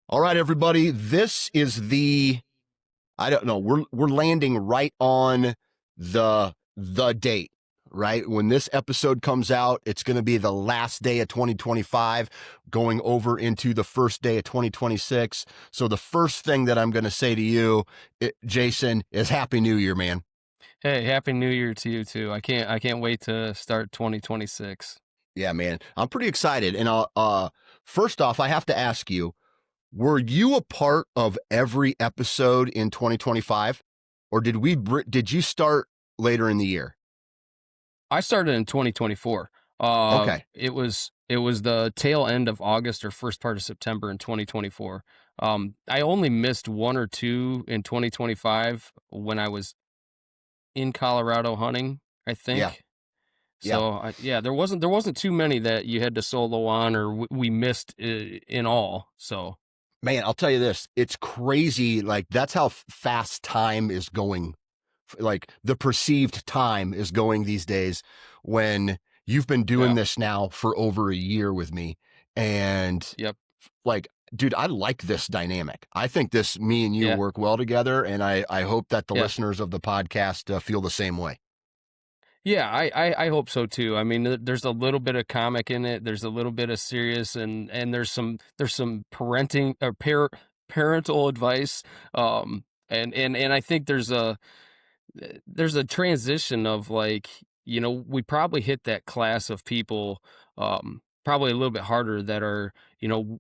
All right, everybody. This is I don't know. We're landing right on the date, right? When this episode comes out, it's going to be the last day of 2025, going over into the first day of 2026. So the first thing that I'm going to say to you, Jason, is Happy New Year, man. Hey, happy New Year to you too. I can't wait to start 2026. Yeah, man. I'm pretty excited. And first off, I have to ask you, were you a part of every episode in 2025, or did you start later in the year? I started in 2024. Okay. It was the tail end of August or first part of September in 2024. I only missed one or two in 2025 when I was in Colorado hunting, I Yeah. think. Yeah. So yeah, there wasn't too many that you had to solo on or we missed in all. So Man, I'll tell you this, it's crazy. Like, that's how fast time is going. Like, the perceived time is going these days when you've been doing yeah, this now for over a year with me. And yep, like, dude, I like this dynamic. I think me and you yeah. work well together. And I hope that the Yeah. listeners of the podcast feel the same way. Yeah, I hope so too. I mean, there's a little bit of comic in it. There's a little bit of serious, and there's some parenting or parental advice. And I think there's a transition of like, we probably hit that class of people, probably a little bit harder that are,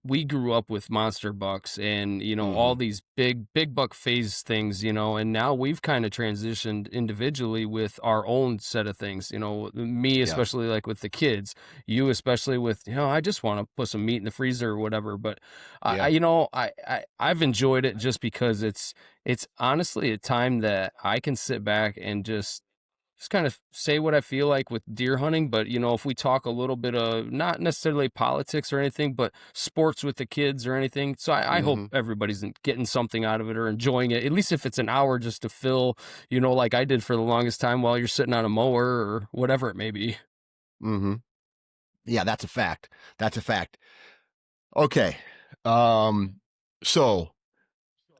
we grew up with monster bucks and, all Hmm. these big buck phase things, and now we've kind of transitioned individually with our own set of things, me, Yeah. especially like with the kids, you, especially with, I just want to put some meat in the freezer or whatever. But Yeah. I've enjoyed it just because it's honestly a time that I can sit back and just kind of say what I feel like with deer hunting. But, if we talk a little bit of not necessarily politics or anything, but sports with the kids or anything. So I hope Hmm. everybody's getting something out of it or enjoying it, at least if it's an hour just to fill, like I did for the longest time while you're sitting on a mower or whatever it may be. Hmm. Yeah, that's a fact. That's a fact. Okay. Um, so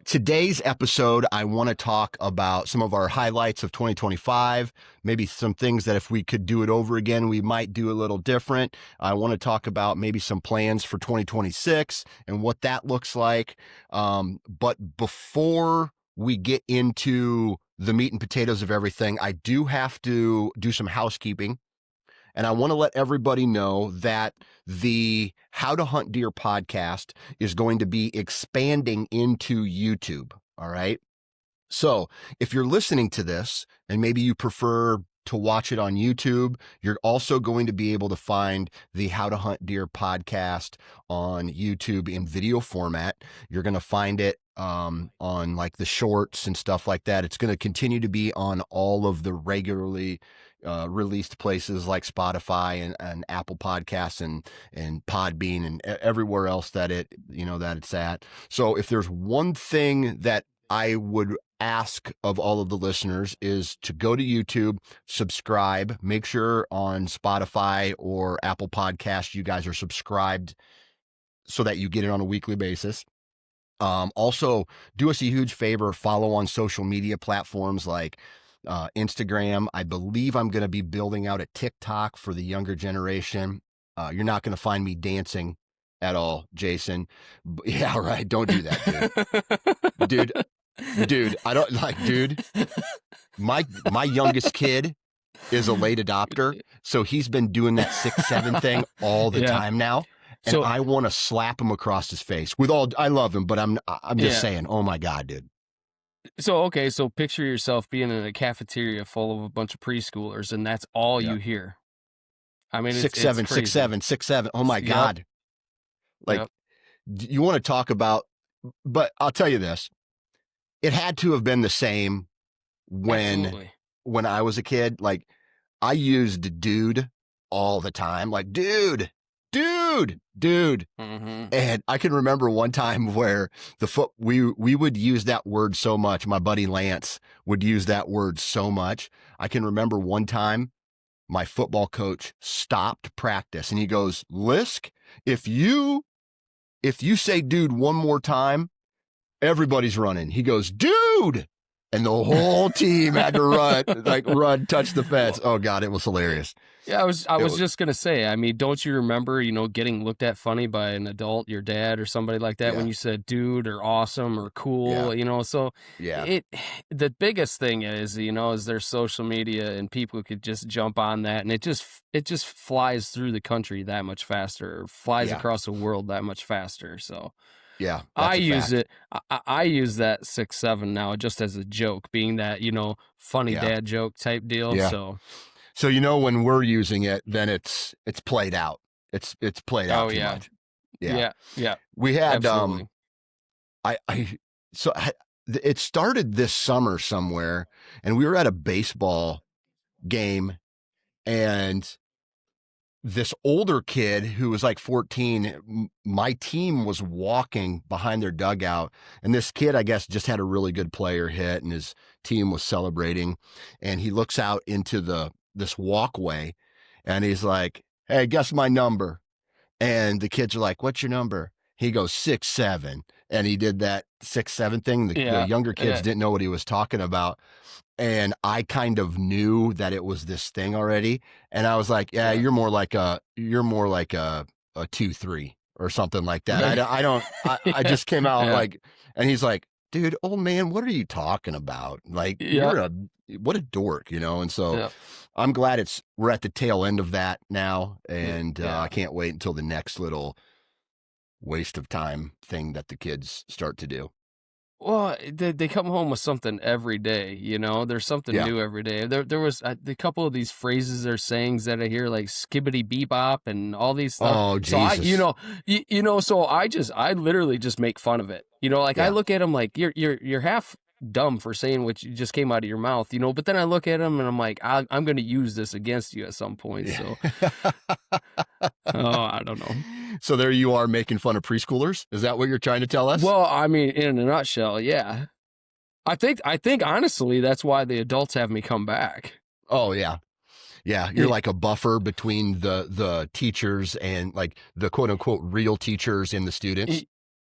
today's episode, I want to talk about some of our highlights of 2025, maybe some things that if we could do it over again, we might do a little different. I want to talk about maybe some plans for 2026 and what that looks like. But before we get into the meat and potatoes of everything, I do have to do some housekeeping. And I want to let everybody know that the How to Hunt Deer podcast is going to be expanding into YouTube. All right. So if you're listening to this and maybe you prefer to watch it on YouTube, you're also going to be able to find the How to Hunt Deer podcast on YouTube in video format. You're going to find it on like the shorts and stuff like that. It's going to continue to be on all of the regularly released places like Spotify and Apple Podcasts and Podbean and everywhere else that it's at. So if there's one thing that I would ask of all of the listeners is to go to YouTube, subscribe, make sure on Spotify or Apple Podcasts you guys are subscribed so that you get it on a weekly basis. Also, do us a huge favor, follow on social media platforms like Instagram. I believe I'm going to be building out a TikTok for the younger generation. You're not going to find me dancing at all, Jason. Yeah, right. Don't do that, dude. Dude, I don't like, dude. My youngest kid is a late adopter, so he's been doing that 6'7" thing all the Yeah. time now. And So, I want to slap him across his face. I love him, but I'm just yeah. saying, oh my God, dude. Okay. So picture yourself being in a cafeteria full of a bunch of preschoolers and that's all Yeah. you hear. I mean, it's 6'7", crazy. 6'7", 6'7". Oh my Yep. God. Like, Yep. you want to talk about, but I'll tell you this. It had to have been the same when Absolutely. I was a kid. Like, I used dude all the time. Like, dude. Hmm. And I can remember one time where we would use that word so much. My buddy Lance would use that word so much. I can remember one time my football coach stopped practice and he goes, Lisk, if you if you say dude one more time, everybody's running. He goes, dude. And the whole team had to run, touch the fence. Oh God, it was hilarious. Yeah, I was just gonna say, I mean, don't you remember, getting looked at funny by an adult, your dad or somebody like that, when Yeah. you said dude or awesome or cool, so Yeah. the biggest thing is there's social media and people could just jump on that and it just flies through the country that much faster, or flies Yeah. across the world that much faster. So Yeah. I That's a use fact. it. I use that 6'7" now just as a joke, being that funny Yeah. dad joke type deal. Yeah. So So when we're using it, then it's played out. It's played out too much. Yeah. yeah, We had absolutely. it started this summer somewhere, and we were at a baseball game, and this older kid who was like 14, my team was walking behind their dugout, and this kid, I guess, just had a really good player hit, and his team was celebrating, and he looks out into this walkway, and he's like, "Hey, guess my number." And the kids are like, "What's your number?" He goes, 6'7", and he did that 6'7" thing. The younger kids didn't know what he was talking about. And I kind of knew that it was this thing already. And I was like, yeah, you're more like a 2-3 or something like that. I just came out like, and he's like, dude, old man, what are you talking about? Like, what a dork, And so I'm glad we're at the tail end of that now. And I can't wait until the next little waste of time thing that the kids start to do. Well, they come home with something every day, There's something new every day. There was a couple of these phrases or sayings that I hear, like skibbity bebop and all these stuff. Oh, So Jesus. so I literally just make fun of it. I look at them like you're half dumb for saying what you just came out of your mouth, but then I look at them and I'm like, I'm going to use this against you at some point. So, I don't know. So there you are making fun of preschoolers. Is that what you're trying to tell us? Well, I mean, in a nutshell, yeah. I think honestly, that's why the adults have me come back. Oh yeah. Yeah. You're like a buffer between the teachers and like the quote unquote real teachers and the students.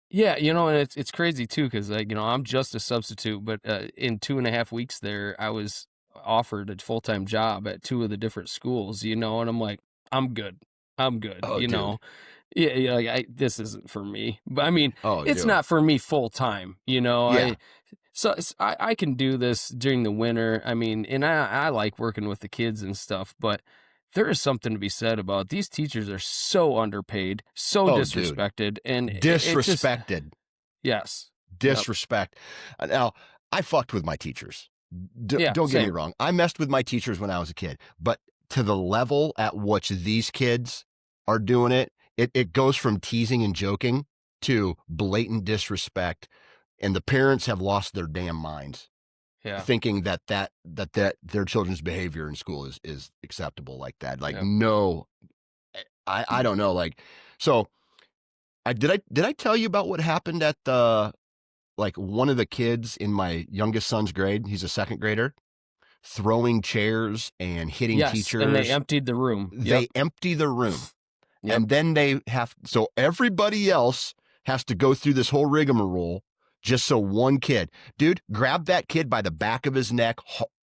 Yeah. And it's crazy too. Cause I'm just a substitute, but in 2.5 weeks there, I was offered a full-time job at 2 of the different schools, and I'm like, I'm good. Oh, dude. Yeah, like this isn't for me. But I mean, it's dude. not for me full time, Yeah. I can do this during the winter. I mean, and I like working with the kids and stuff, but there is something to be said about these teachers are so underpaid, so disrespected, dude. and disrespected. Yes. Disrespect. Now, I fucked with my teachers. Don't get me wrong. I messed with my teachers when I was a kid, but to the level at which these kids are doing it goes from teasing and joking to blatant disrespect, and the parents have lost their damn minds, thinking that their children's behavior in school is acceptable like that. Like, no, I don't know. Like, so did I tell you about what happened at one of the kids in my youngest son's grade? He's a second grader. Throwing chairs and hitting teachers. And they emptied the room. They empty the room. And then so everybody else has to go through this whole rigmarole just so one kid, dude, grab that kid by the back of his neck,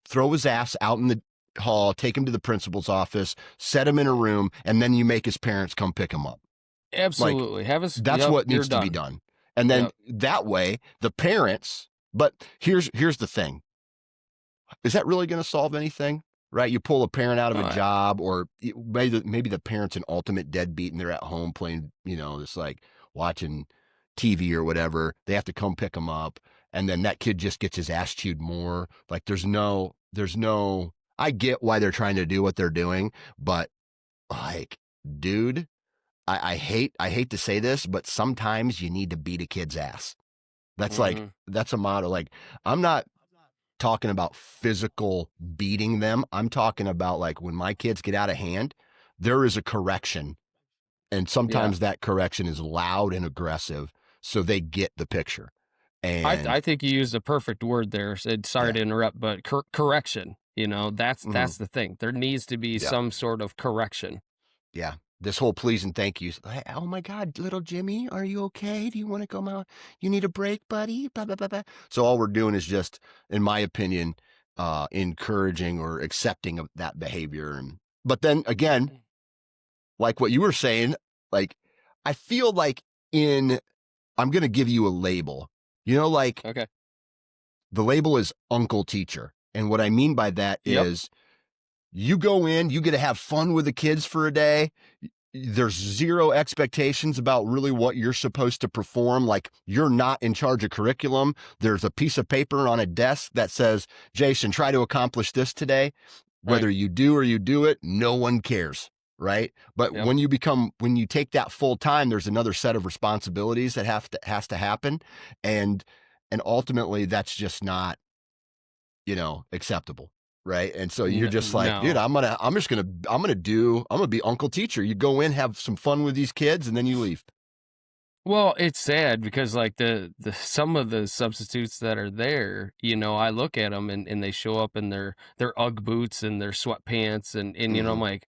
throw his ass out in the hall, take him to the principal's office, set him in a room, and then you make his parents come pick him up. Absolutely. That's what needs to be done. And then that way the parents, but here's the thing. Is that really going to solve anything? Right? You pull a parent out of a job, or maybe the parent's an ultimate deadbeat and they're at home playing, this like watching TV or whatever. They have to come pick them up. And then that kid just gets his ass chewed more. Like there's no, I get why they're trying to do what they're doing, but like, dude, I hate to say this, but sometimes you need to beat a kid's ass. That's that's a motto. Like, I'm not talking about physical beating them. I'm talking about like when my kids get out of hand, there is a correction. And sometimes that correction is loud and aggressive, so they get the picture. And I think you used a perfect word there. Sorry to interrupt, but correction, that's the thing. There needs to be some sort of correction. Yeah. this whole please and thank yous. Hey, oh my God, little Jimmy, are you okay? Do you want to come out? You need a break, buddy? Blah, blah, blah, blah. So all we're doing is just, in my opinion, encouraging or accepting of that behavior. And but then again, like what you were saying, like I feel like I'm going to give you a label. Like Okay. the label is Uncle Teacher. And what I mean by that Yep. is you go in, you get to have fun with the kids for a day. There's zero expectations about really what you're supposed to perform. Like you're not in charge of curriculum. There's a piece of paper on a desk that says, Jason, try to accomplish this today. Whether you do or you do it, no one cares. Right. But Yep. when you take that full time, there's another set of responsibilities that has to happen. And ultimately that's just not, acceptable. Right. And so you're just like, dude, No. I'm going to be Uncle Teacher. You go in, have some fun with these kids, and then you leave. Well, it's sad because like the some of the substitutes that are there, I look at them and they show up in their UGG boots and their sweatpants and I'm like,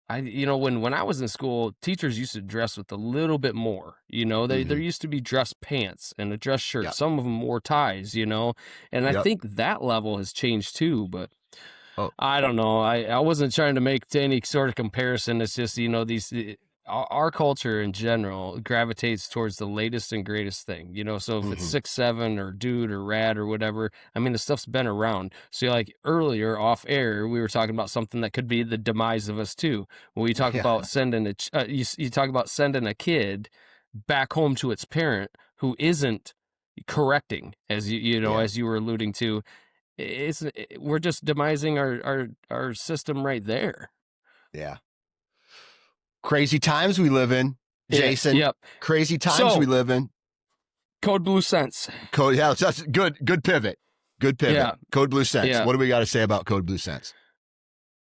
when I was in school, teachers used to dress with a little bit more, there used to be dress pants and a dress shirt. Yeah. Some of them wore ties, and I Yep. think that level has changed too, but Oh. I don't know. I wasn't trying to make any sort of comparison. It's just, our culture in general gravitates towards the latest and greatest thing, so if it's 6'7" or dude or rad or whatever, I mean, the stuff's been around. So like earlier off air, we were talking about something that could be the demise of us too. When we talk about sending you talk about sending a kid back home to its parent who isn't correcting, as as you were alluding to, we're just demising our system right there. Yeah. Crazy times we live in, Jason. Yep. Crazy times we live in. Code Blue Sense. That's good pivot. Good pivot. Yeah. Code Blue Sense. Yeah. What do we got to say about Code Blue Sense?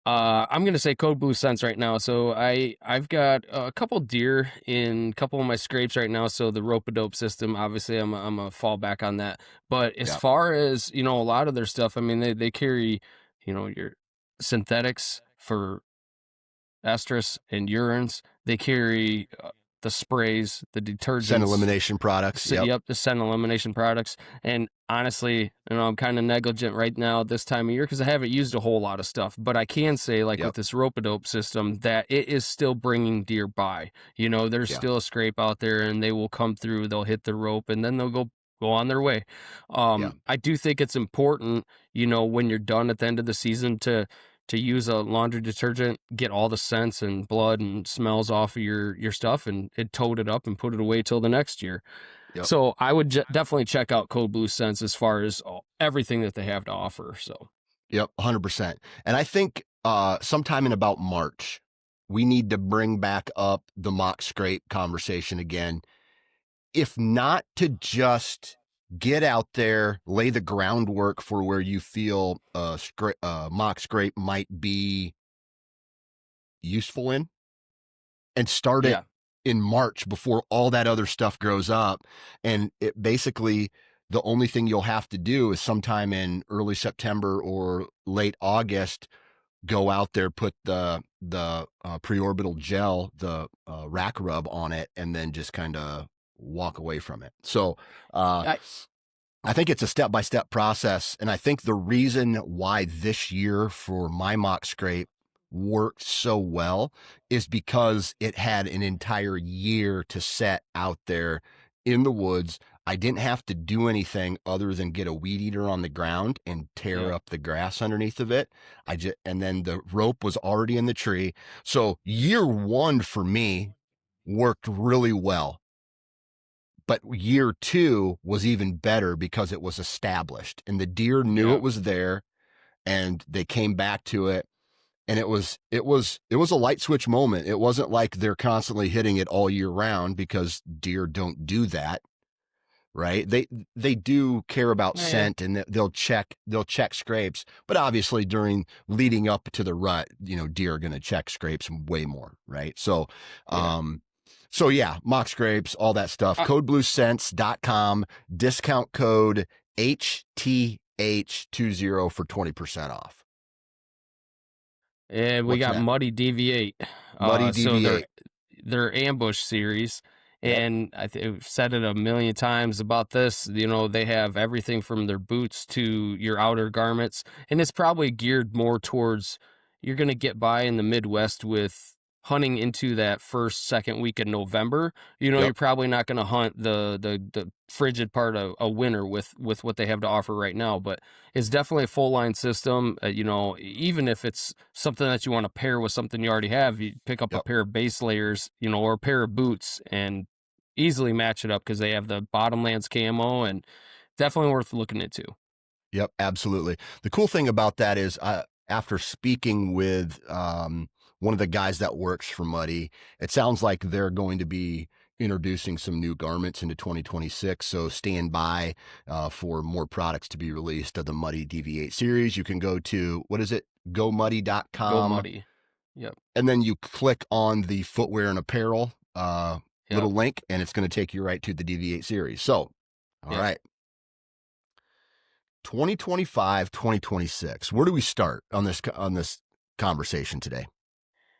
I'm gonna say Code Blue Sense right now. So I've got a couple deer in a couple of my scrapes right now. So the rope-a-dope system, obviously, I'm a fallback on that. But as far as a lot of their stuff, I mean, they carry your synthetics for estrus and urines. They carry the sprays, the detergents, Scent elimination products. Yep, the scent elimination products. And honestly, I'm kind of negligent right now this time of year because I haven't used a whole lot of stuff. But I can say, with this rope-a-dope system, that it is still bringing deer by. There's still a scrape out there, and they will come through. They'll hit the rope, and then they'll go on their way. I do think it's important, when you're done at the end of the season to use a laundry detergent, get all the scents and blood and smells off of your stuff and tote it up and put it away till the next year. Yep. So I would definitely check out Code Blue Sense as far as everything that they have to offer. So, yep, 100%. And I think sometime in about March, we need to bring back up the mock scrape conversation again. If not to just get out there, lay the groundwork for where you feel mock scrape might be useful in, and start it in March before all that other stuff grows up. And it basically, the only thing you'll have to do is sometime in early September or late August, go out there, put the preorbital gel, the rack rub on it, and then just kind of walk away from it. So I think it's a step-by-step process. And I think the reason why this year for my mock scrape worked so well is because it had an entire year to set out there in the woods. I didn't have to do anything other than get a weed eater on the ground and tear up the grass underneath of it. And then the rope was already in the tree. So year one for me worked really well. But year two was even better because it was established and the deer knew it was there and they came back to it. And it was a light switch moment. It wasn't like they're constantly hitting it all year round, because deer don't do that. Right. They do care about scent, and they'll check scrapes, but obviously leading up to the rut, deer are going to check scrapes way more. Right. So, mock scrapes, all that stuff. CodeBlueSense.com, discount code HTH20 for 20% off. And we got Muddy Deviate. Muddy So DV8. their ambush series. Yep. And I've said it a million times about this. You know, they have everything from their boots to your outer garments, and it's probably geared more towards you're going to get by in the Midwest with hunting into that first, second week of November. You know, Yep. you're probably not going to hunt the frigid part of a winter with what they have to offer right now, but it's definitely a full line system. You know, even if it's something that you want to pair with something you already have, you pick up a Yep. pair of base layers, you know, or a pair of boots and easily match it up because they have the Bottomlands camo and definitely worth looking into. Yep, absolutely. The cool thing about that is, after speaking with one of the guys that works for Muddy, it sounds like they're going to be introducing some new garments into 2026. So stand by for more products to be released of the Muddy DV8 series. You can go to, what is it? GoMuddy.com. Go Muddy. Yep. And then you click on the footwear and apparel little link, and it's going to take you right to the DV8 series. So, all right. 2025, 2026. Where do we start on this conversation today?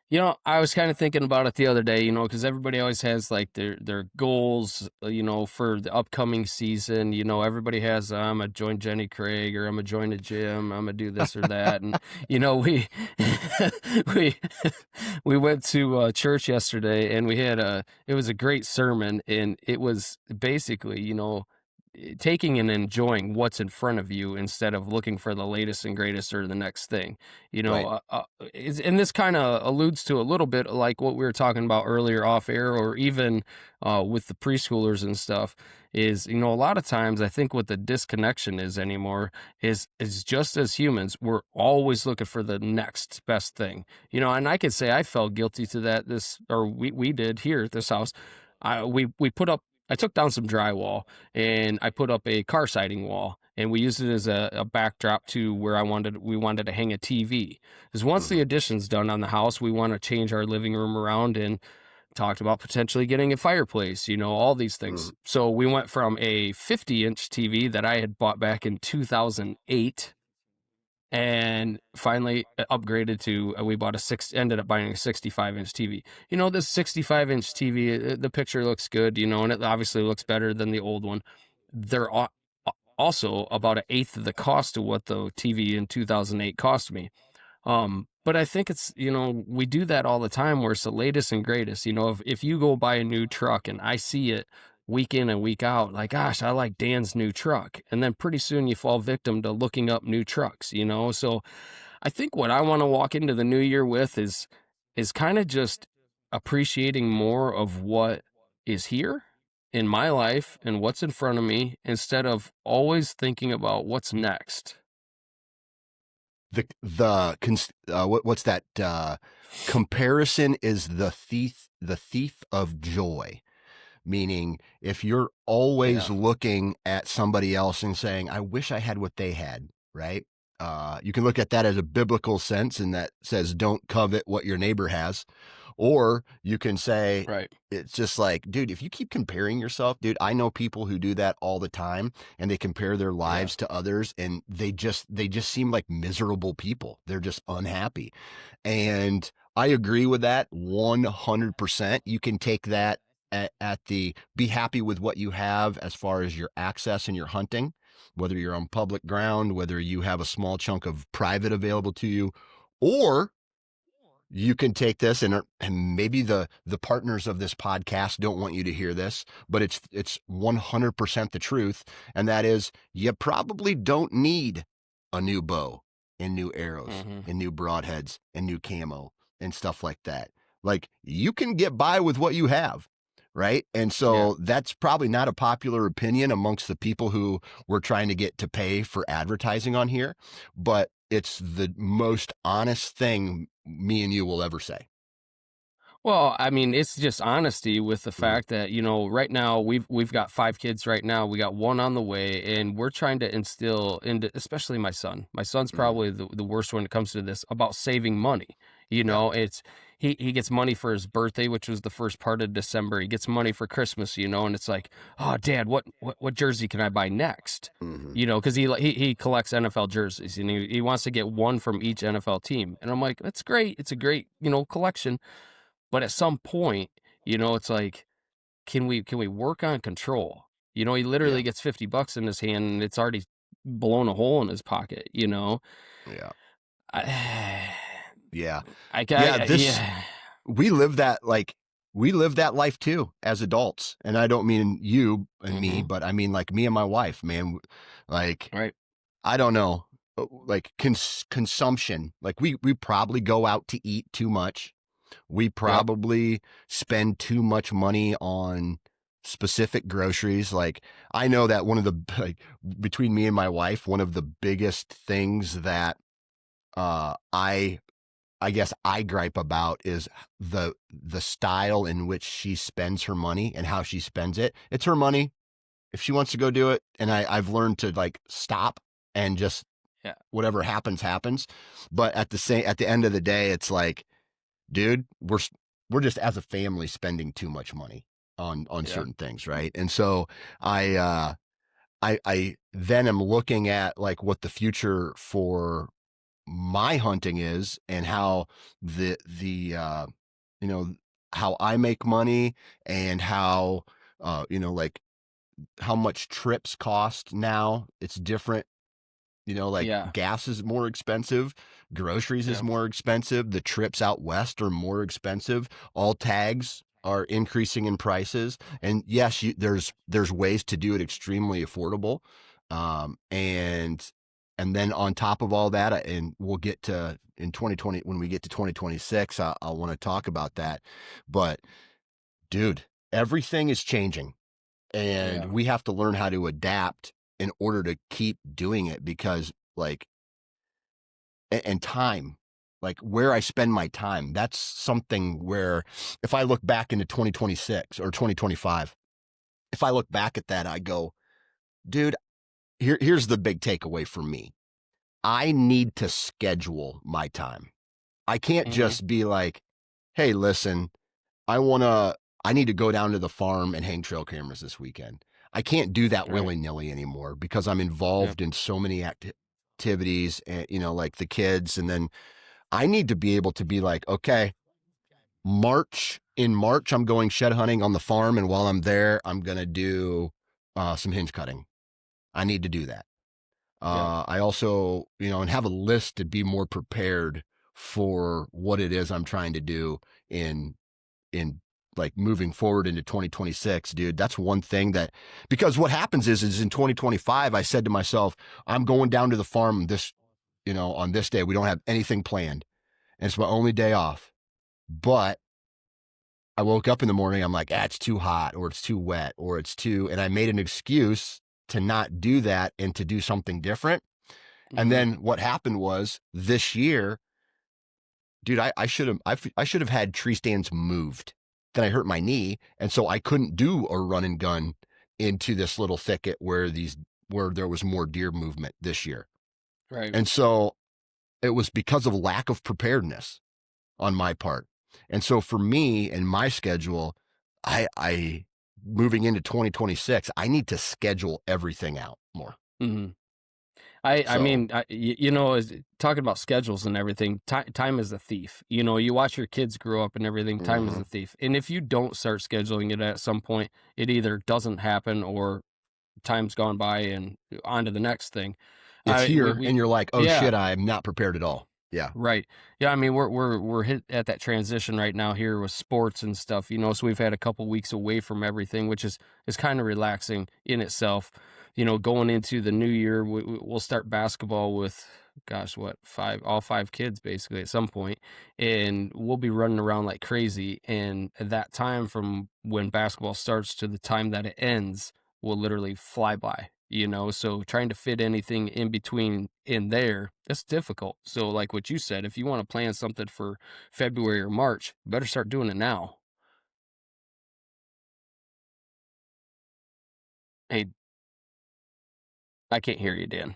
You know, I was kind of thinking about it the other day, you know, because everybody always has like their goals, you know, for the upcoming season. You know, everybody has, I'm going to join Jenny Craig, or I'm going to join the gym, I'm going to do this or that. And, you know, we we went to church yesterday, and it was a great sermon. And it was basically, you know, taking and enjoying what's in front of you instead of looking for the latest and greatest or the next thing, you know. Right. And this kind of alludes to a little bit like what we were talking about earlier off air, or even with the preschoolers and stuff, is, you know, a lot of times I think what the disconnection is anymore is just as humans, we're always looking for the next best thing, you know. And I could say I felt guilty to that we did here at this house. I took down some drywall, and I put up a car siding wall, and we used it as a backdrop to where we wanted to hang a TV. Because once the addition's done on the house, we want to change our living room around, and talked about potentially getting a fireplace, you know, all these things. So we went from a 50-inch TV that I had bought back in 2008, and finally upgraded to ended up buying a 65-inch TV. You know, this 65-inch TV, the picture looks good, you know, and it obviously looks better than the old one. They're also about 1/8 of the cost of what the TV in 2008 cost me. But I think it's, you know, we do that all the time where it's the latest and greatest. You know, if you go buy a new truck and I see it week in and week out, like, gosh, I like Dan's new truck. And then pretty soon you fall victim to looking up new trucks, you know? So I think what I want to walk into the new year with is kind of just appreciating more of what is here in my life and what's in front of me, instead of always thinking about what's next. What's that? Comparison is the thief of joy. Meaning, if you're always looking at somebody else and saying, I wish I had what they had, right? You can look at that as a biblical sense, and that says, don't covet what your neighbor has. Or you can say, Right. It's just like, dude, if you keep comparing yourself, dude, I know people who do that all the time, and they compare their lives to others, and they just seem like miserable people. They're just unhappy. And I agree with that 100%. You can take that at the be happy with what you have as far as your access and your hunting, whether you're on public ground, whether you have a small chunk of private available to you, or you can take this, and maybe the partners of this podcast don't want you to hear this, but it's 100% the truth. And that is, you probably don't need a new bow and new arrows and new broadheads and new camo and stuff like that. Like, you can get by with what you have. Right. And so that's probably not a popular opinion amongst the people who we're trying to get to pay for advertising on here, but it's the most honest thing me and you will ever say. Well, I mean, it's just honesty with the fact that, you know, right now we've got 5 kids right now. We got one on the way, and we're trying to instill into, especially my son. My son's probably the worst when it comes to this, about saving money. You know, it's he gets money for his birthday, which was the first part of December. He gets money for Christmas, you know, and it's like, oh, Dad, what jersey can I buy next? You know, because he collects NFL jerseys, and he wants to get one from each NFL team. And I'm like, that's great. It's a great, you know, collection. But at some point, you know, it's like, can we work on control? You know, he Yeah. literally gets 50 bucks in his hand and it's already blown a hole in his pocket, you know? Yeah. I Yeah. Yeah. This, yeah. we live that, like, we live that life too as adults. And I don't mean you and me, Mhm. but I mean like me and my wife, man. Like, Right. I don't know, like consumption. Like we probably go out to eat too much. We Yep. probably spend too much money on specific groceries. Like I know that one of the like between me and my wife, one of the biggest things that I guess I gripe about is the style in which she spends her money and how she spends it. It's her money. If she wants to go do it, and I've learned to like stop and just Yeah. whatever happens happens. But at the end of the day, it's like, dude, we're just as a family spending too much money on Yeah. certain things, right? And so I I then am looking at like what the future for my hunting is and how the you know how I make money and how like how much trips cost now. It's different. Like Yeah. gas is more expensive, groceries is Yep. more expensive, the trips out west are more expensive, all tags are increasing in prices. And yes, there's ways to do it extremely affordable. And then on top of all that, and we'll get to in 2020 when we get to 2026, I'll want to talk about that. But dude, everything is changing and Yeah. we have to learn how to adapt in order to keep doing it because like and time, like where I spend my time, that's something where if I look back into 2026 or 2025, if I look back at that, I go, dude, here's the big takeaway for me. I need to schedule my time. I can't Mhm. just be like, hey, listen, I want to, I need to go down to the farm and hang trail cameras this weekend. I can't do that Right. willy nilly anymore because I'm Yep. involved in so many activities and, like the kids. And then I need to be able to be like, okay, in March, I'm going shed hunting on the farm. And while I'm there, I'm going to do some hinge cutting. I need to do that. Yep. I also, and have a list to be more prepared for what it is I'm trying to do in in like moving forward into 2026, dude. That's one thing that because what happens is in 2025, I said to myself, I'm going down to the farm on this day. We don't have anything planned. And it's my only day off. But I woke up in the morning, I'm like, it's too hot or it's too wet or and I made an excuse to not do that and to do something different. And Mhm. then what happened was this year, dude, I should have had tree stands moved. Then I hurt my knee, and so I couldn't do a run and gun into this little thicket where there was more deer movement this year. Right. And so it was because of lack of preparedness on my part. And so for me and my schedule, I moving into 2026, I need to schedule everything out more. Mhm. I So, mean, you know, as talking about schedules and everything, time is a thief. You know, you watch your kids grow up and everything, time is a mhm. thief. And if you don't start scheduling it at some point, it either doesn't happen or time's gone by and on to the next thing. It's I here and you're like, "Oh yeah, shit, I'm not prepared at all." Yeah. right. Yeah, I mean, we're hit at that transition right now here with sports and stuff, you know, so we've had a couple weeks away from everything, which is kind of relaxing in itself. You know, going into the new year, we'll start basketball with, gosh, what, all five kids basically at some point, and we'll be running around like crazy. And at that time from when basketball starts to the time that it ends will literally fly by, you know? So trying to fit anything in between in there, that's difficult. So like what you said, if you want to plan something for February or March, you better start doing it now. Hey, I can't hear you, Dan.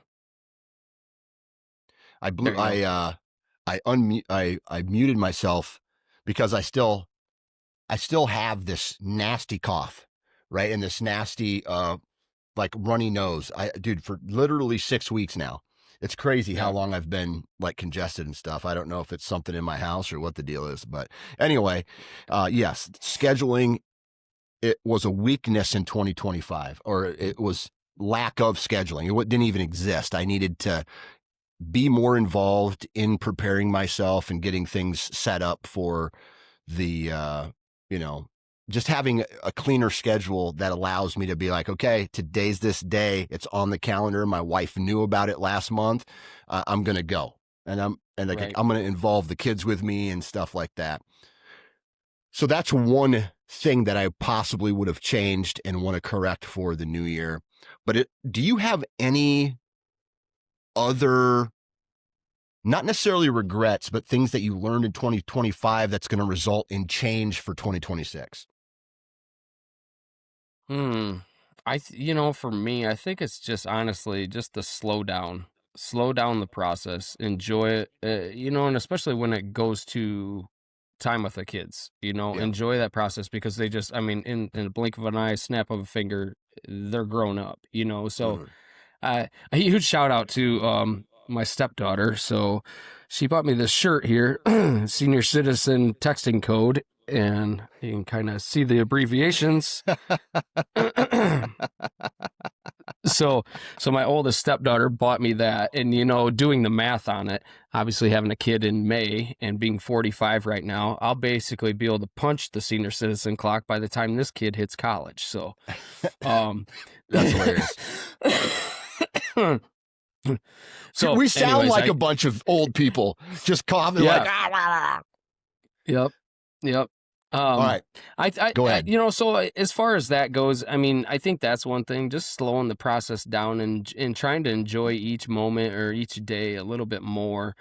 I blew There you go. I muted myself because I still have this nasty cough, right? And this nasty like runny nose. I dude for literally 6 weeks now. It's crazy how Yeah. long I've been like congested and stuff. I don't know if it's something in my house or what the deal is, but anyway, yes, scheduling, it was a weakness in 2025, or it was lack of scheduling. It didn't even exist. I needed to be more involved in preparing myself and getting things set up for the, you know, just having a cleaner schedule that allows me to be like, okay, today's this day. It's on the calendar. My wife knew about it last month. I'm going to go, and Right. I'm going to involve the kids with me and stuff like that. So that's one thing that I possibly would have changed and want to correct for the new year. But do you have any other, not necessarily regrets, but things that you learned in 2025 that's going to result in change for 2026? Hmm. For me, I think it's just honestly just to slow down the process, enjoy it, and especially when it goes to time with the kids, Yeah. enjoy that process because they just, I mean, in a blink of an eye, snap of a finger, they're grown up, so Mhm. a huge shout out to my stepdaughter. So she bought me this shirt here, senior citizen texting code, and you can kind of see the abbreviations. So my oldest stepdaughter bought me that, and doing the math on it, obviously having a kid in May and being 45 right now, I'll basically be able to punch the senior citizen clock by the time this kid hits college. So um That's hilarious. so We sound anyways, like a bunch of old people just coughing like, yeah. ah, rah, rah. Yep. Yep. All right, go ahead. So as far as that goes, I mean, I think that's one thing, just slowing the process down and trying to enjoy each moment or each day a little bit more.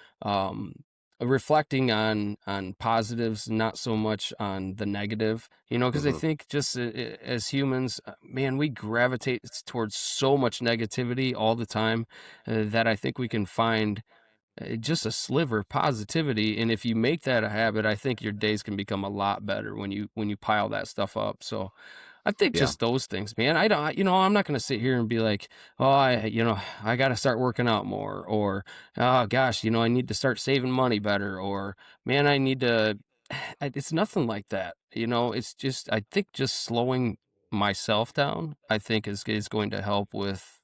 Reflecting on positives, not so much on the negative, because I Mhm. think just as humans, man, we gravitate towards so much negativity all the time that I think we can find just a sliver of positivity, and if you make that a habit, I think your days can become a lot better when you pile that stuff up. So I think Yeah. just those things, man. I don't, I'm not going to sit here and be like, oh, I got to start working out more, or oh gosh, I need to start saving money better, or man, I need to. It's nothing like that. It's just, I think just slowing myself down, I think is going to help with,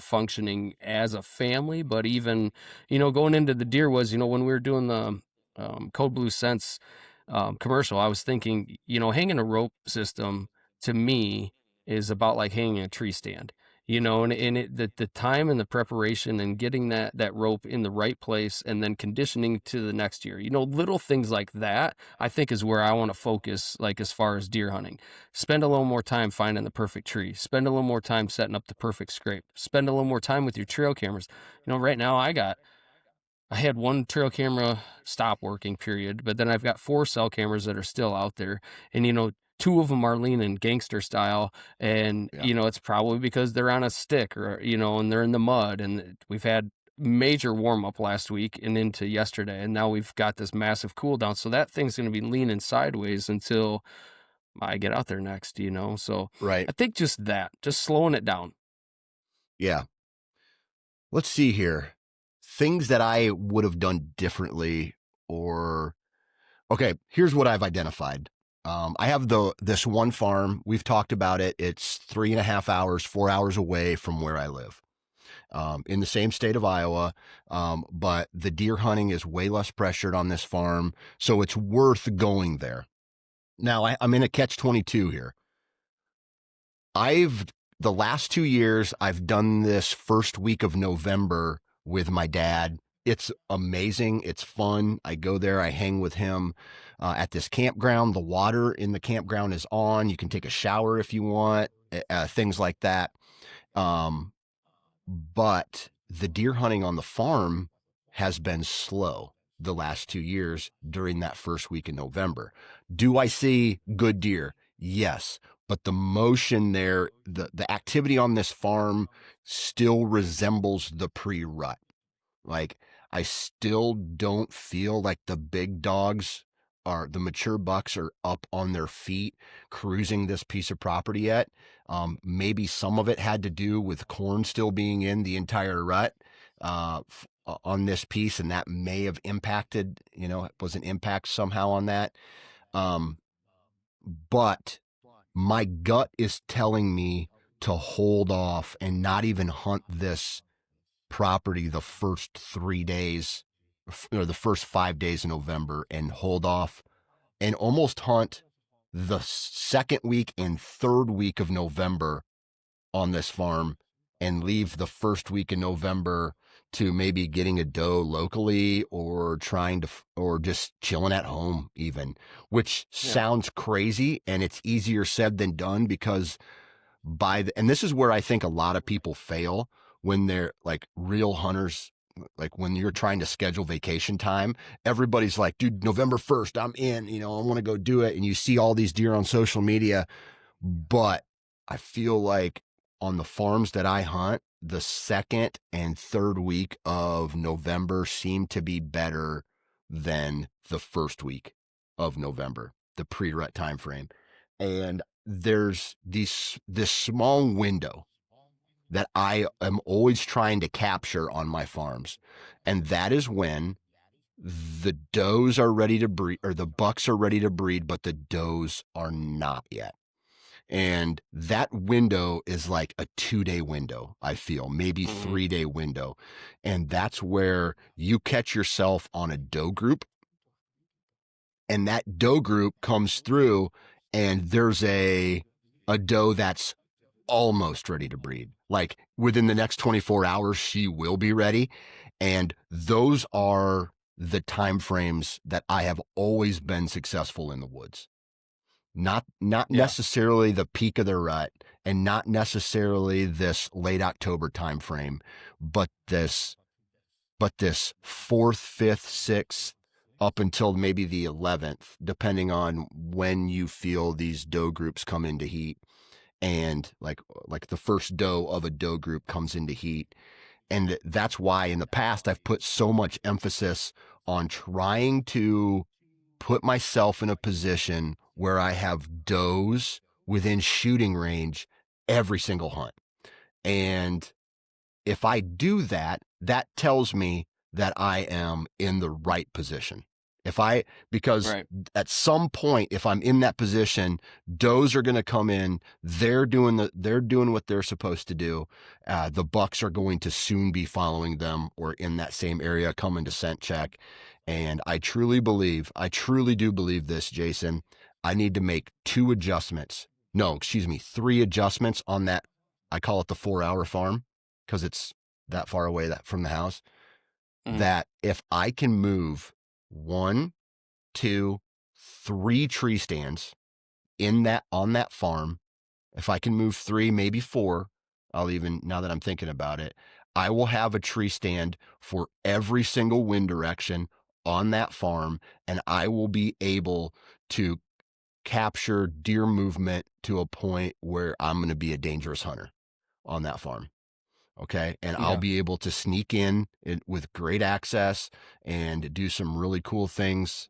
functioning as a family, but even, going into the deer was, when we were doing the Code Blue Sense commercial, I was thinking, hanging a rope system to me is about like hanging a tree stand, the time and the preparation and getting that rope in the right place and then conditioning to the next year, little things like that, I think is where I want to focus, like as far as deer hunting. Spend a little more time finding the perfect tree, spend a little more time setting up the perfect scrape, spend a little more time with your trail cameras. Right now I had one trail camera stop working, period, but then I've got 4 cell cameras that are still out there, and, 2 of them are leaning gangster style, and, Yeah. it's probably because they're on a stick or, and they're in the mud, and we've had major warm up last week and into yesterday, and now we've got this massive cool down, so that thing's gonna be leaning sideways until I get out there next, so Right. I think just slowing it down. Yeah. Let's see here. Things that I would have done differently, or okay, here's what I've identified. I have this one farm. We've talked about it. It's 3.5 hours, 4 hours away from where I live, in the same state of Iowa. But the deer hunting is way less pressured on this farm, so it's worth going there. Now I'm in a catch-22 here. The last 2 years, I've done this first week of November with my dad. It's amazing. It's fun. I go there, I hang with him at this campground. The water in the campground is on. You can take a shower if you want, things like that. But the deer hunting on the farm has been slow the last 2 years during that first week in November. Do I see good deer? Yes. But the motion there, the activity on this farm still resembles the pre-rut. Like, I still don't feel like the big dogs the mature bucks are up on their feet cruising this piece of property yet. Maybe some of it had to do with corn still being in the entire rut. on this piece, and that may have impacted, was an impact somehow on that. But my gut is telling me to hold off and not even hunt this property the first 3 days or the first 5 days in November, and hold off and almost hunt the second week and third week of November on this farm, and leave the first week in November to maybe getting a doe locally, or or just chilling at home even, which Yeah. sounds crazy, and it's easier said than done, because and this is where I think a lot of people fail when they're like real hunters. Like when you're trying to schedule vacation time, everybody's like, dude, November 1st, I'm in, I want to go do it. And you see all these deer on social media. But I feel like on the farms that I hunt, the second and third week of November seem to be better than the first week of November, the pre-rut time frame. And there's this small window that I am always trying to capture on my farms. And that is when the does are ready to breed, or the bucks are ready to breed, but the does are not yet. And that window is like a 2-day window, I feel, maybe 3-day window. And that's where you catch yourself on a doe group, and that doe group comes through, and there's a doe that's almost ready to breed. Like within the next 24 hours, she will be ready. And those are the time frames that I have always been successful in the woods. Not Yeah. necessarily the peak of the rut, and not necessarily this late October time frame, but this 4th, 5th, 6th, up until maybe the 11th, depending on when you feel these doe groups come into heat. And like the first doe of a doe group comes into heat. And that's why in the past I've put so much emphasis on trying to put myself in a position where I have does within shooting range every single hunt. And if I do that, that tells me that I am in the right position. Because Right. at some point, if I'm in that position, does are going to come in. They're doing what they're supposed to do. The bucks are going to soon be following them, or in that same area, coming to scent check. And I truly do believe this, Jason. I need to make 3 adjustments on that. I call it the 4-hour farm, because it's that far away from the house, that if I can move 1, 2, 3 tree stands on that farm, if I can move 3, maybe 4, now that I'm thinking about it, I will have a tree stand for every single wind direction on that farm, and I will be able to capture deer movement to a point where I'm going to be a dangerous hunter on that farm. Okay. And I'll be able to sneak in with great access and do some really cool things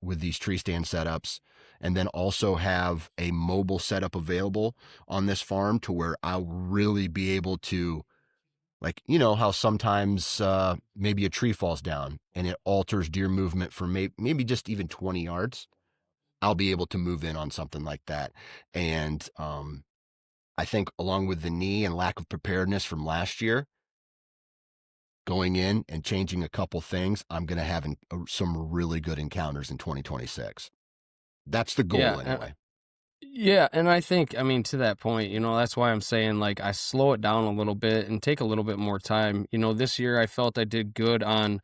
with these tree stand setups. And then also have a mobile setup available on this farm, to where I'll really be able to, like, how sometimes maybe a tree falls down and it alters deer movement for maybe just even 20 yards. I'll be able to move in on something like that. And I think, along with the knee and lack of preparedness from last year, going in and changing a couple things, I'm going to have some really good encounters in 2026. That's the goal, anyway. Yeah, and I think, I mean, to that point, that's why I'm saying, like, I slow it down a little bit and take a little bit more time. This year I felt I did good on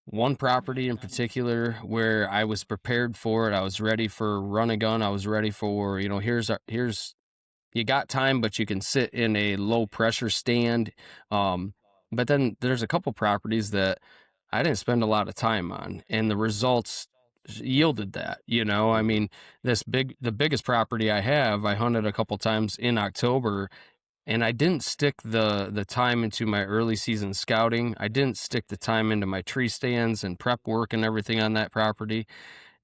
one property in particular, where I was prepared for it. I was ready for run and gun. I was ready for, here's you got time, but you can sit in a low pressure stand. But then there's a couple properties that I didn't spend a lot of time on, and the results yielded that. I mean, the biggest property I have, I hunted a couple times in October, and I didn't stick the time into my early season scouting. I didn't stick the time into my tree stands and prep work and everything on that property.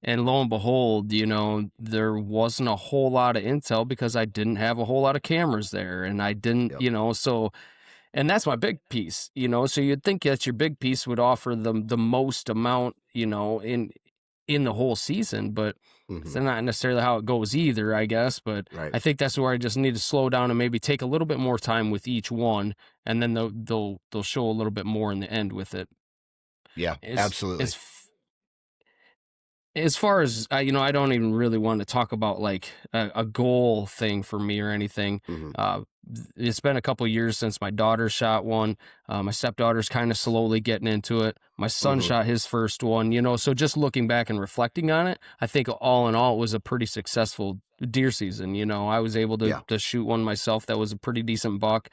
And lo and behold, there wasn't a whole lot of intel, because I didn't have a whole lot of cameras there. And I didn't, Yep. so And that's my big piece, you know. So you'd think that your big piece would offer the most amount, you know, in the whole season, but it's Hmm. not necessarily how it goes either, I guess. But Right. I think that's where I just need to slow down and maybe take a little bit more time with each one, and then they'll show a little bit more in the end with it. Yeah, As absolutely. as as far as you know, I don't even really want to talk about like a goal thing for me or anything. Hmm. Uh, it's been a couple years since my daughter shot one. My stepdaughter's kind of slowly getting into it. My son Hmm. shot his first one, you know. So just looking back and reflecting on it, I think all in all, it was a pretty successful deer season. You know, I was able Yeah. to shoot one myself that was a pretty decent buck.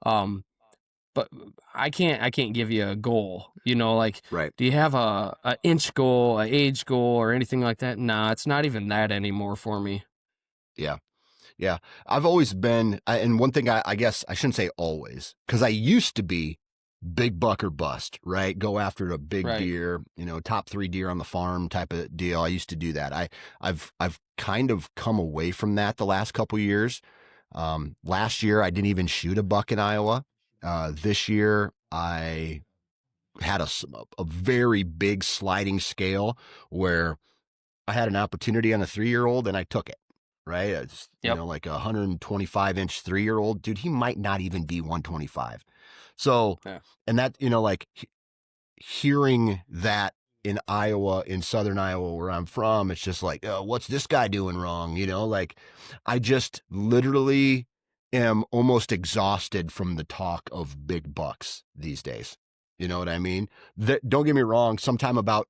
Um, but I can't give you a goal, you know, like, Right. do you have a inch goal, a age goal, or anything like that? Nah, it's not even that anymore for me. Yeah. Yeah. I've always been, and one thing I guess I shouldn't say always, because I used to be big buck or bust, right? Go after a big Right. deer, top 3 deer on the farm type of deal. I used to do that. I've kind of come away from that the last couple years. Last year I didn't even shoot a buck in Iowa. This year I had a very big sliding scale where I had an opportunity on a 3-year-old and I took it. Right. It's, Yep. like a 125-inch 3-year-old dude. He might not even be 125. So, Yeah. and that, like hearing that in Iowa, in Southern Iowa, where I'm from, it's just like, oh, what's this guy doing wrong? Like I just literally am almost exhausted from the talk of big bucks these days. You know what I mean? Don't get me wrong. Sometime about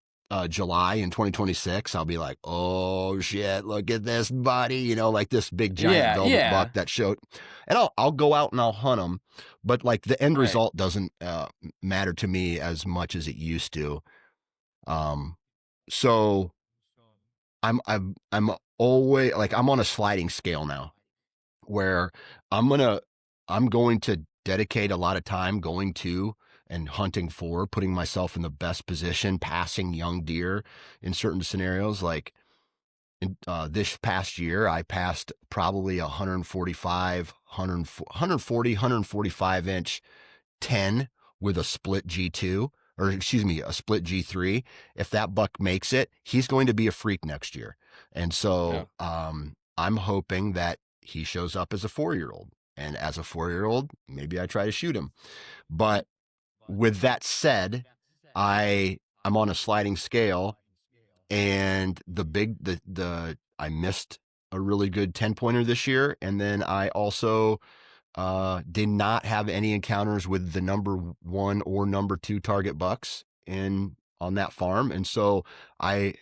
July in 2026, I'll be like, oh shit, look at this buddy, like this big giant Yeah. velvet buck Yeah. that showed, and I'll go out and I'll hunt them, but like the end Right. result doesn't matter to me as much as it used to. Um, so I'm always like I'm on a sliding scale now where I'm gonna I'm going to dedicate a lot of time going to and hunting for, putting myself in the best position, passing young deer in certain scenarios. Like this past year, I passed probably 145, 140, 145-inch 10 with a split G2, or excuse me, a split G3. If that buck makes it, he's going to be a freak next year. And Yeah. so I'm hoping that he shows up as a 4-year-old. And as a 4-year-old, maybe I try to shoot him. But with that said, I'm on a sliding scale, and I missed a really good 10-pointer this year, and then I also did not have any encounters with the number 1 or number 2 target bucks in on that farm, and so I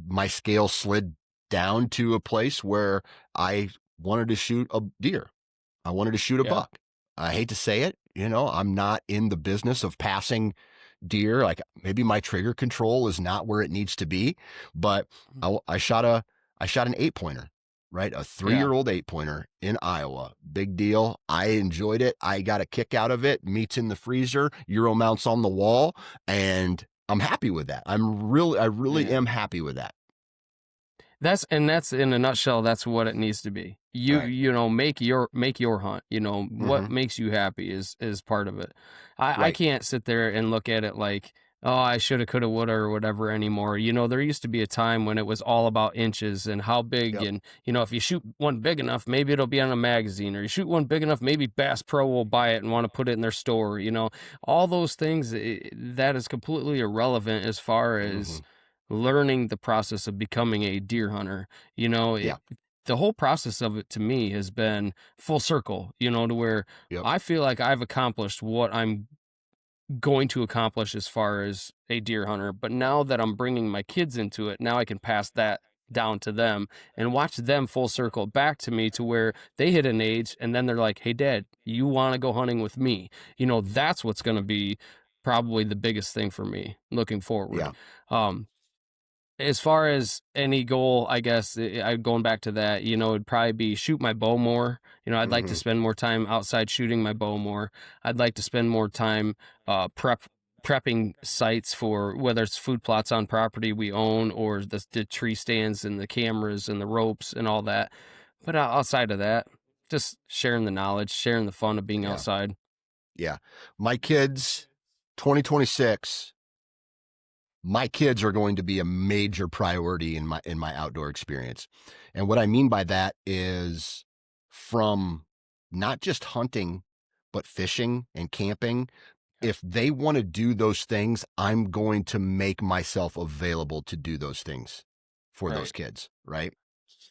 my scale slid down to a place where I wanted to shoot a deer. I wanted to shoot a Yeah. buck. I hate to say it, I'm not in the business of passing deer. Like maybe my trigger control is not where it needs to be, but I shot an 8-pointer, right? A three Yeah. year old 8-pointer in Iowa. Big deal. I enjoyed it. I got a kick out of it. Meat's in the freezer, Euro mounts on the wall, and I'm happy with that. I really Yeah. am happy with that. That's in a nutshell, that's what it needs to be. You Right. you know, make your hunt, you know, what Mm-hmm. makes you happy is part of it. I Right. can't sit there and look at it like, oh, I shoulda, coulda, woulda, or whatever anymore. You know, there used to be a time when it was all about inches and how big, Yep. and you know, if you shoot one big enough, maybe it'll be on a magazine, or you shoot one big enough, maybe Bass Pro will buy it and want to put it in their store. You know, all those things, that is completely irrelevant as far Mm-hmm. as learning the process of becoming a deer hunter. You know, Yeah. the whole process of it to me has been full circle, you know, to where Yep. I feel like I've accomplished what I'm going to accomplish as far as a deer hunter. But now that I'm bringing my kids into it, now I can pass that down to them and watch them full circle back to me to where they hit an age and then they're like, hey, dad, you want to go hunting with me? You know, that's what's going to be probably the biggest thing for me looking forward. Yeah. Um, as far as any goal, I guess I going back to that, you know, it'd probably be shoot my bow more. You know, I'd like to Mm-hmm. spend more time outside shooting my bow more. I'd like to spend more time prepping sites for whether it's food plots on property we own or the tree stands and the cameras and the ropes and all that. But outside of that, just sharing the knowledge, sharing the fun of being Yeah. outside. Yeah. My kids, 2026, my kids are going to be a major priority in my outdoor experience. And what I mean by that is from not just hunting, but fishing and camping. If they want to do those things, I'm going to make myself available to do those things for those Right. kids, right?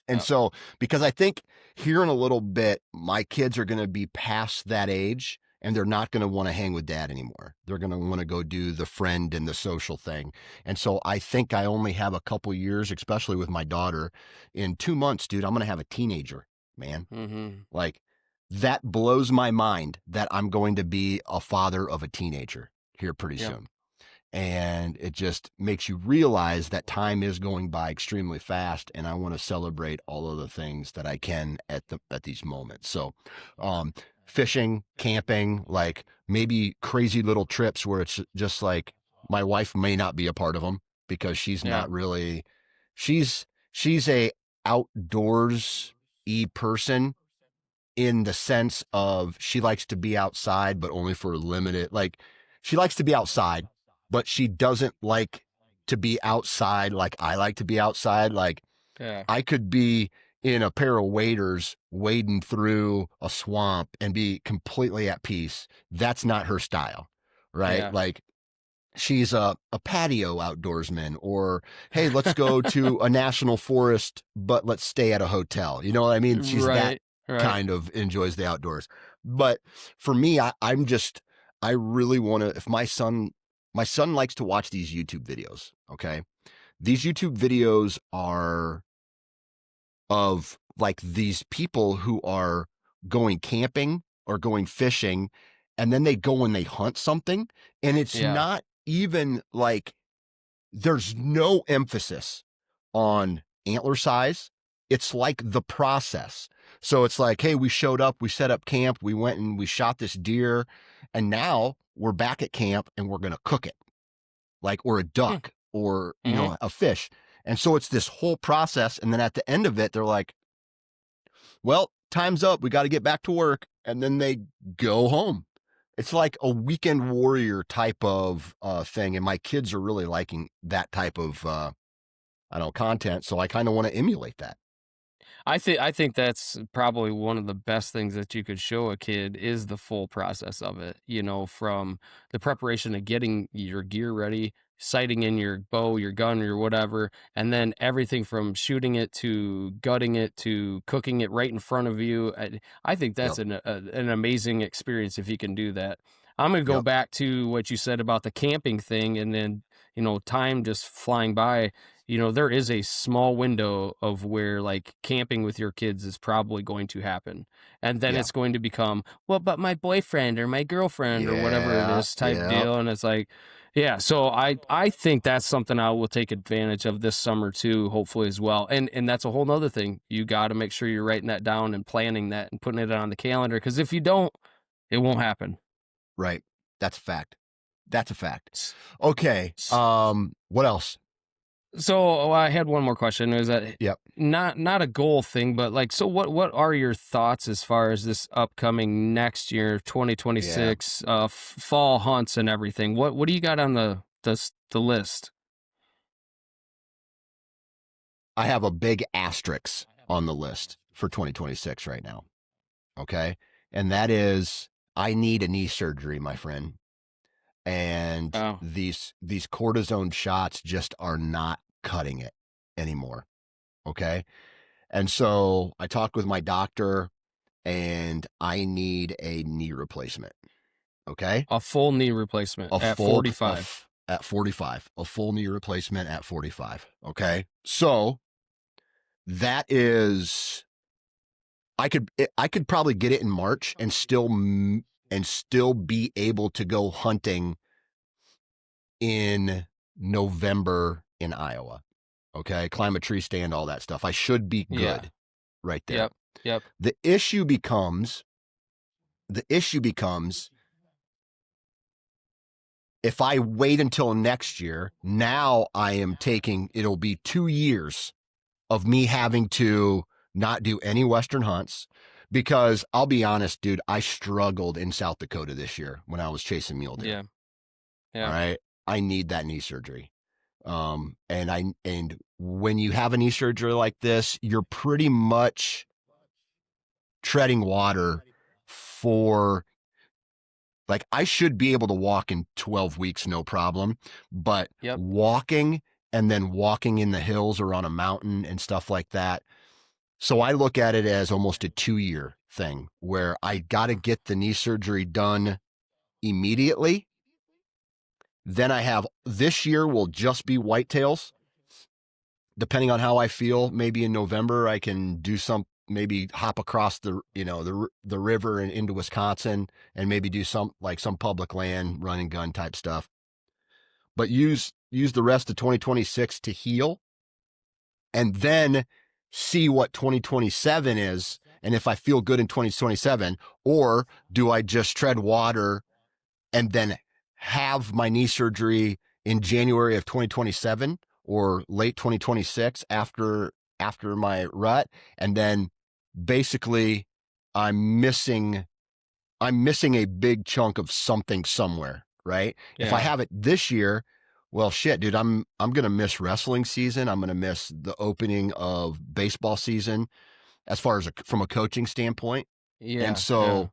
And Yeah. so, because I think here in a little bit, my kids are going to be past that age and they're not going to want to hang with dad anymore. They're going to want to go do the friend and the social thing. And so I think I only have a couple years, especially with my daughter. In 2 months, dude, I'm going to have a teenager, man. Mm-hmm. Like, that blows my mind that I'm going to be a father of a teenager here pretty Yeah. soon. And it just makes you realize that time is going by extremely fast, and I want to celebrate all of the things that I can at these moments. So, fishing, camping, like maybe crazy little trips where it's just like my wife may not be a part of them because she's Yeah. not really, she's a outdoors person in the sense of she likes to be outside, but only for a limited, like she likes to be outside, but she doesn't like to be outside like I like to be outside. Like Yeah. I could be in a pair of waders wading through a swamp and be completely at peace. That's not her style, right? Yeah. Like she's a patio outdoorsman, or hey, let's go to a national forest, but let's stay at a hotel. You know what I mean? She's that Right. Right. kind of enjoys the outdoors. But for me, I really want to, if my son likes to watch these YouTube videos. Okay. These YouTube videos are of like these people who are going camping or going fishing, and then they go and they hunt something. And it's Yeah. not even like, there's no emphasis on antler size. It's like the process. So it's like, hey, we showed up, we set up camp, we went and we shot this deer, and now we're back at camp and we're going to cook it, like, or a duck or, Mm-hmm. a fish. And so it's this whole process. And then at the end of it, they're like, well, time's up. We got to get back to work. And then they go home. It's like a weekend warrior type of thing. And my kids are really liking that type of, content. So I kind of want to emulate that. I think that's probably one of the best things that you could show a kid is the full process of it, from the preparation of getting your gear ready, sighting in your bow, your gun, your whatever, and then everything from shooting it to gutting it to cooking it right in front of you. I think that's Yep. an amazing experience if you can do that. I'm going to go Yep. back to what you said about the camping thing and then, time just flying by. There is a small window of where like camping with your kids is probably going to happen. And then Yeah. it's going to become, well, but my boyfriend or my girlfriend or whatever it Yeah. is type Yeah. deal. And it's like, yeah. So I think that's something I will take advantage of this summer too, hopefully as well. And that's a whole nother thing. You got to make sure you're writing that down and planning that and putting it on the calendar. Cause if you don't, it won't happen. Right. That's a fact. That's a fact. S- Okay. s- What else? So I had one more question. Is that Yep. not a goal thing, but like, so what are your thoughts as far as this upcoming next year, 2026, fall hunts and everything? What do you got on the list? I have a big asterisk on the list for 2026 right now. Okay. And that is, I need a knee surgery, my friend. And Oh, these cortisone shots just are not cutting it anymore. Okay. And so I talked with my doctor and I need a knee replacement. Okay. a full knee replacement at 45. At 45, a full knee replacement at 45. Okay. So that is, I could probably get it in March and still be able to go hunting in November in Iowa. Okay. Climb a tree stand, all that stuff. I should be good Yeah. right there. Yep. Yep. The issue becomes if I wait until next year, now it'll be 2 years of me having to not do any Western hunts, because I'll be honest, dude, I struggled in South Dakota this year when I was chasing mule deer. Yeah. All Yeah. right. I need that knee surgery. And when you have a knee surgery like this, you're pretty much treading water for, like, I should be able to walk in 12 weeks, no problem, but Yep. walking and then walking in the hills or on a mountain and stuff like that. So I look at it as almost a 2-year thing where I got to get the knee surgery done immediately. Then I have this year will just be whitetails. Depending on how I feel, maybe in November I can do some, maybe hop across the river and into Wisconsin and maybe do some public land run and gun type stuff. But use the rest of 2026 to heal, and then see what 2027 is, and if I feel good in 2027, or do I just tread water and then have my knee surgery in January of 2027 or late 2026 after my rut, and then basically I'm missing a big chunk of something somewhere, right? Yeah. If I have it this year, well, shit, dude, I'm going to miss wrestling season. I'm going to miss the opening of baseball season as far as from a coaching standpoint. Yeah. And so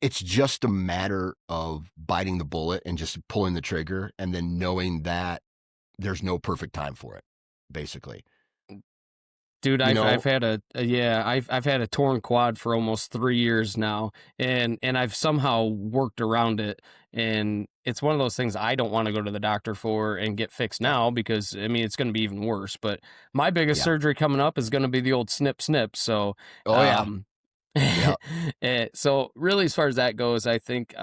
it's just a matter of biting the bullet and just pulling the trigger, and then knowing that there's no perfect time for it, basically. Dude, I've had I've had a torn quad for almost 3 years now, and I've somehow worked around it, and it's one of those things I don't want to go to the doctor for and get fixed now, because I mean it's going to be even worse. But my biggest surgery coming up is going to be the old snip. So so really, as far as that goes, I think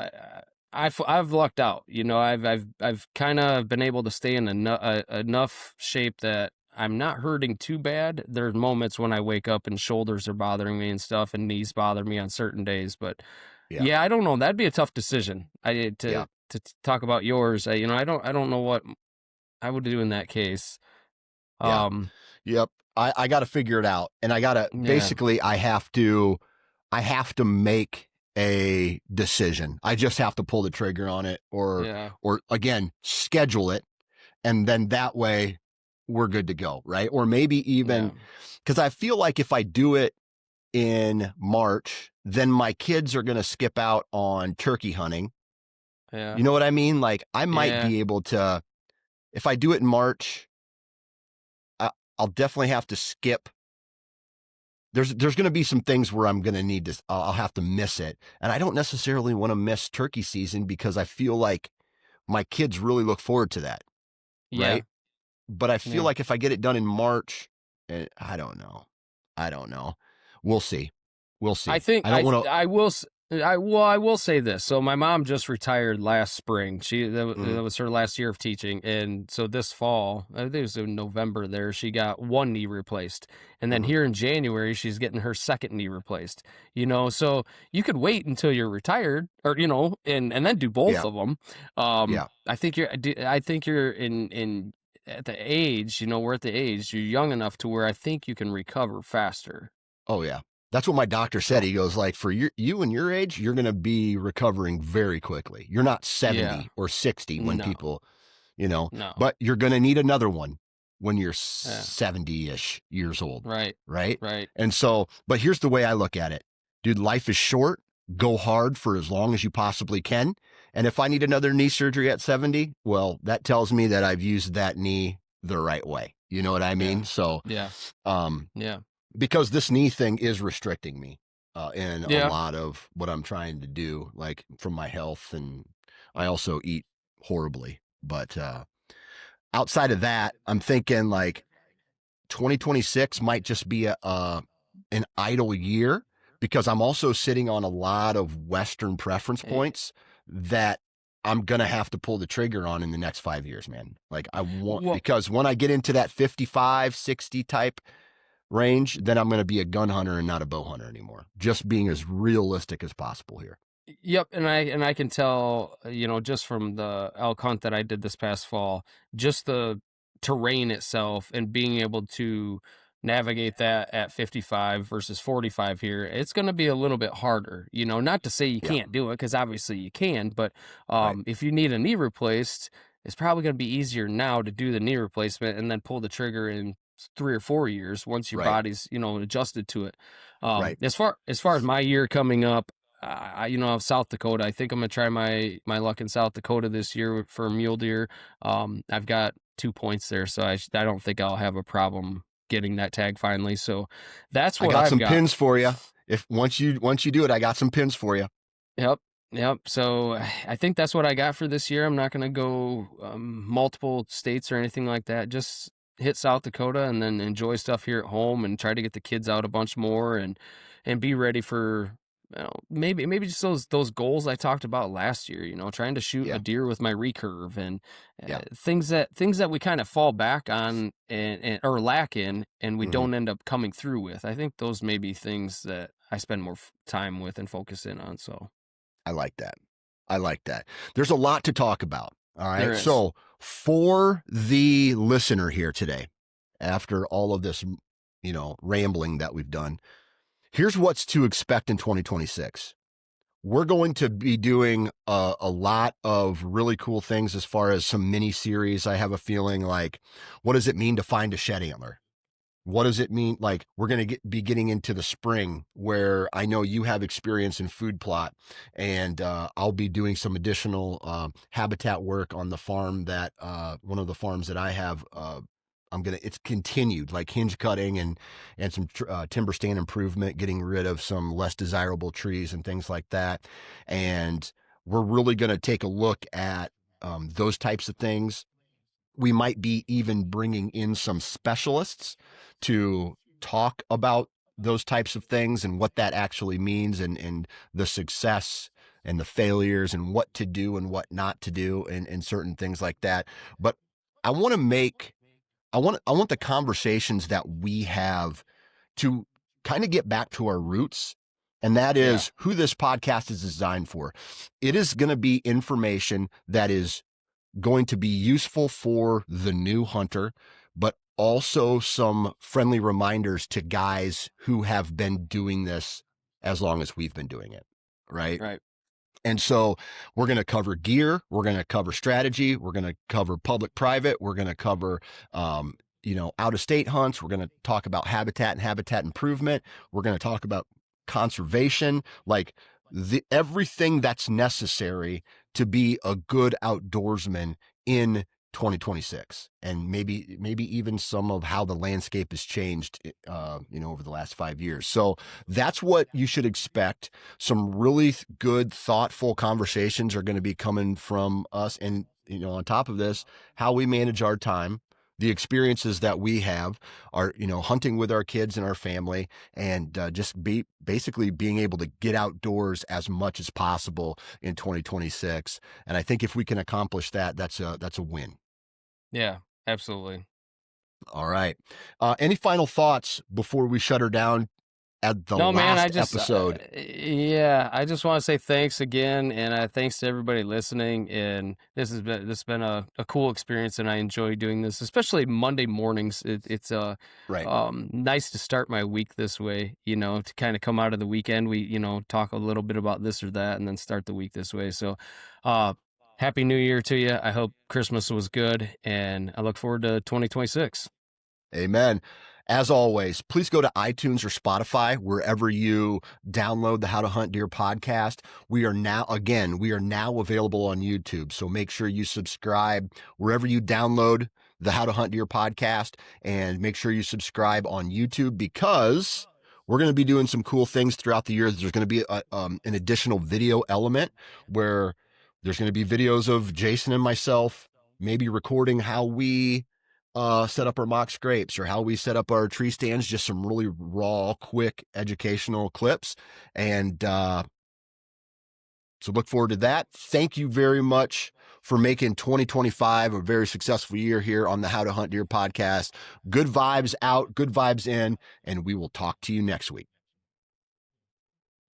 I've lucked out. You know, I've kind of been able to stay in enough shape that I'm not hurting too bad. There's moments when I wake up and shoulders are bothering me and stuff, and knees bother me on certain days. But yeah, I don't know. That'd be a tough decision. To talk about yours. I don't know what I would do in that case. Yep. I got to figure it out, and I got to basically I have to make a decision. I just have to pull the trigger on it, or again schedule it, and then that way we're good to go, right? Or maybe even, because I feel like if I do it in March, then my kids are going to skip out on turkey hunting. Yeah. You know what I mean? Like I might be able to, if I do it in March, I'll definitely have to skip. There's going to be some things where I'm going to need to, I'll have to miss it. And I don't necessarily want to miss turkey season, because I feel like my kids really look forward to that. Right. But I feel like if I get it done in March, I don't know. We'll see. I think I will say this. So my mom just retired last spring. That was her last year of teaching, and so this fall, I think it was in November, there she got one knee replaced, and then here in January she's getting her second knee replaced. You know, so you could wait until you're retired, or and then do both of them. I think you're in at the age, we're at the age, you're young enough to where I think you can recover faster. Oh yeah. That's what my doctor said. He goes, like, for you and your age, you're going to be recovering very quickly. You're not 70 or 60 when people, but you're going to need another one when you're 70-ish years old. Right. And so, but here's the way I look at it. Dude, life is short. Go hard for as long as you possibly can. And if I need another knee surgery at 70, well, that tells me that I've used that knee the right way. You know what I mean? So, because this knee thing is restricting me in a lot of what I'm trying to do, like from my health, and I also eat horribly. But outside of that, I'm thinking like 2026 might just be an idle year, because I'm also sitting on a lot of Western preference points that I'm going to have to pull the trigger on in the next 5 years, man. Like because when I get into that 55, 60 type range, then I'm going to be a gun hunter and not a bow hunter anymore. Just being as realistic as possible here. Yep, and I can tell, just from the elk hunt that I did this past fall, just the terrain itself and being able to navigate that at 55 versus 45 here, it's going to be a little bit harder. Not to say you Yeah. can't do it, because obviously you can, but Right. if you need a knee replaced, it's probably going to be easier now to do the knee replacement and then pull the trigger in 3 or 4 years once your Right. body's adjusted to it. Right. As far as my year coming up, South Dakota. I think I'm gonna try my luck in South Dakota this year for mule deer. I've got 2 points there, so I don't think I'll have a problem getting that tag finally. So that's I what got I've some got. pins for you. If once you do it, I got some pins for you. Yep. Yep. So I think that's what I got for this year. I'm not going to go multiple states or anything like that. Just hit South Dakota and then enjoy stuff here at home and try to get the kids out a bunch more and be ready for maybe just those goals I talked about last year, trying to shoot Yeah. a deer with my recurve and Yeah. things that we kind of fall back on and or lack in and we Mhm. don't end up coming through with. I think those may be things that I spend more time with and focus in on. So I like that. I like that. There's a lot to talk about. All there right. is. So for the listener here today, after all of this, rambling that we've done, here's what's to expect in 2026. We're going to be doing a lot of really cool things as far as some mini series. I have a feeling like, what does it mean to find a shed antler? What does it mean? Like, we're going to be getting into the spring where I know you have experience in food plot, and I'll be doing some additional habitat work on the farm that one of the farms that I have. It's continued, like hinge cutting and some timber stand improvement, getting rid of some less desirable trees and things like that. And we're really going to take a look at those types of things. We might be even bringing in some specialists to talk about those types of things and what that actually means and the success and the failures and what to do and what not to do and certain things like that. But I want to make, I want the conversations that we have to kind of get back to our roots. And that Yeah. is who this podcast is designed for. It is going to be information that is going to be useful for the new hunter, but also some friendly reminders to guys who have been doing this as long as we've been doing it. Right. Right. And so we're going to cover gear. We're going to cover strategy. We're going to cover public private. We're going to cover, out of state hunts. We're going to talk about habitat and habitat improvement. We're going to talk about conservation, like everything that's necessary to be a good outdoorsman in 2026, and maybe even some of how the landscape has changed, over the last 5 years. So that's what you should expect. Some really good, thoughtful conversations are going to be coming from us, and on top of this, how we manage our time, the experiences that we have are, hunting with our kids and our family, and just basically being able to get outdoors as much as possible in 2026. And I think if we can accomplish that, that's a win. Yeah, absolutely. All right. Any final thoughts before we shut her down at the No, man, last episode? I just want to say thanks again, and thanks to everybody listening. And this has been a cool experience, and I enjoy doing this, especially Monday mornings. It's Right. nice to start my week this way, to kind of come out of the weekend. We talk a little bit about this or that, and then start the week this way. So, Happy New Year to you. I hope Christmas was good, and I look forward to 2026. Amen. As always, please go to iTunes or Spotify, wherever you download the How to Hunt Deer podcast. We are now available on YouTube. So make sure you subscribe wherever you download the How to Hunt Deer podcast, and make sure you subscribe on YouTube, because we're going to be doing some cool things throughout the year. There's going to be an additional video element where there's going to be videos of Jason and myself, maybe recording how we set up our mock scrapes or how we set up our tree stands, just some really raw, quick educational clips. And so look forward to that. Thank you very much for making 2025 a very successful year here on the How to Hunt Deer podcast. Good vibes out, good vibes in, and we will talk to you next week.